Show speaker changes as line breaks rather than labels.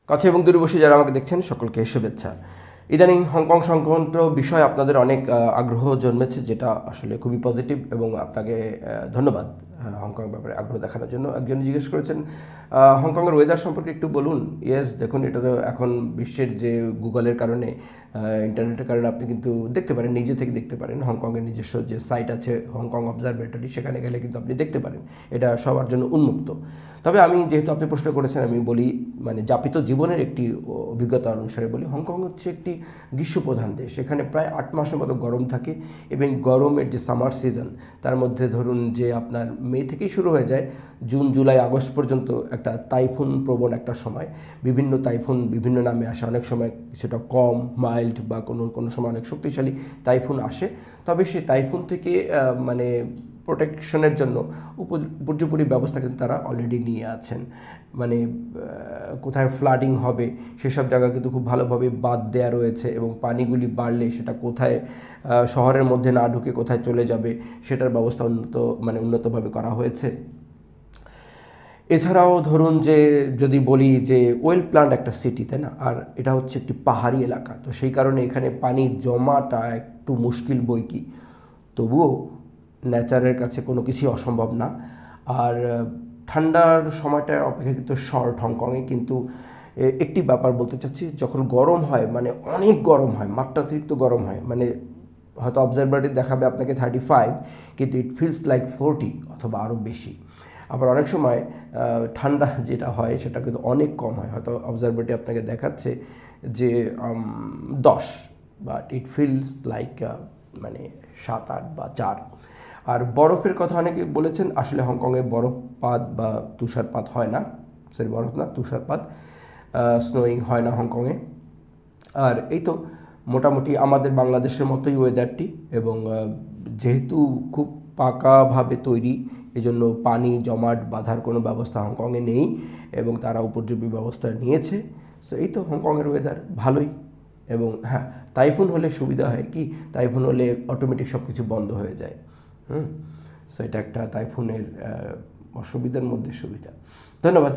কাছে এবং দূরে বসে যারা আমাকে দেখছেন সকলকে শুভেচ্ছা। ইদানিং হংকং সংক্রান্ত বিষয়ে আপনাদের অনেক আগ্রহ জন্মেছে, যেটা আসলে খুবই পজিটিভ এবং আপনাকে ধন্যবাদ হংকং ব্যাপারে আগ্রহ দেখানোর জন্য। একজন জিজ্ঞেস করেছেন হংকংয়ের ওয়েদার সম্পর্কে একটু বলুন। ইয়েস, দেখুন, এটা তো এখন বিশ্বের যে গুগলের কারণে, ইন্টারনেটের কারণে আপনি কিন্তু দেখতে পারেন, নিজে থেকে দেখতে পারেন। হংকংয়ের নিজস্ব যে সাইট আছে হংকং অবজারভেটরি, সেখানে গেলে কিন্তু আপনি দেখতে পারেন। এটা সবার জন্য উন্মুক্ত। তবে আমি যেহেতু আপনি প্রশ্ন করেছেন, আমি বলি, মানে যাপিত জীবনের একটি অভিজ্ঞতা অনুসারে বলি, হংকং হচ্ছে একটি গ্রীষ্মপ্রধান দেশ। এখানে প্রায় 8 মাসের মতো গরম থাকে এবং গরমের যে সামার সিজন, তার মধ্যে ধরুন যে আপনার মে থেকেই শুরু হয়ে যায়, জুন জুলাই আগস্ট পর্যন্ত একটা টাইফুন প্রবণ একটা সময়। বিভিন্ন টাইফুন বিভিন্ন নামে আসে, অনেক সময় কিছুটা কম মাইল্ড বা কোনো কোনো সময় অনেক শক্তিশালী টাইফুন আসে। তবে সেই টাইফুন থেকে মানে প্রোটেকশনের জন্য উপর্যুপরি ব্যবস্থা কিন্তু তারা অলরেডি নিয়ে আছেন। মানে কোথায় ফ্লাডিং হবে সেসব জায়গা কিন্তু খুব ভালোভাবে বাঁধ দেওয়া রয়েছে, এবং পানিগুলি বাড়লে সেটা কোথায় শহরের মধ্যে না ঢুকে কোথায় চলে যাবে সেটার ব্যবস্থা উন্নতভাবে করা হয়েছে। এছাড়াও ধরুন যে যদি বলি যে ওয়েল প্ল্যান্ড একটা সিটি, তাই না, আর এটা হচ্ছে একটি পাহাড়ি এলাকা, তো সেই কারণে এখানে পানি জমাটা একটু মুশকিল বই কি, তবুও নেচারের কাছে কোনো কিছুই অসম্ভব না। আর ঠান্ডার সময়টা অপেক্ষাকৃত শর্ট হংকংয়ে, কিন্তু একটি ব্যাপার বলতে চাচ্ছি, যখন গরম হয় মানে অনেক গরম হয়, মাত্রাতিরিক্ত গরম হয়, মানে হয়তো অবজারভারে দেখাবে আপনাকে 35, কিন্তু ইট ফিলস লাইক 40 অথবা আরও বেশি। আবার অনেক সময় ঠান্ডা যেটা হয় সেটা কিন্তু অনেক কম হয়, হয়তো অবজারভেটরি আপনাকে দেখাচ্ছে যে 10, বাট ইট ফিলস লাইক মানে 7, 8 বা 4। আর বরফের কথা অনেকে বলেছেন, আসলে হংকংয়ে বরফপাত বা তুষারপাত হয় না, সরি বরফ না, তুষারপাত, স্নোয়িং হয় না হংকংয়ে। আর এই তো মোটামুটি আমাদের বাংলাদেশের মতোই ওয়েদারটি, এবং যেহেতু খুব পাকাভাবে তৈরি, এজন্য পানি জমাট বাঁধার কোনো ব্যবস্থা হংকংয়ে নেই, এবং তারা উপযোগী ব্যবস্থা নিয়েছে। সো এই তো হংকংয়ের ওয়েদার ভালোই। এবং হ্যাঁ, টাইফুন হলে সুবিধা হয় কি, টাইফুন হলে অটোমেটিক সব কিছু বন্ধ হয়ে যায়। সো এটা একটা টাইফুনের অসুবিধার মধ্যে সুবিধা। ধন্যবাদ।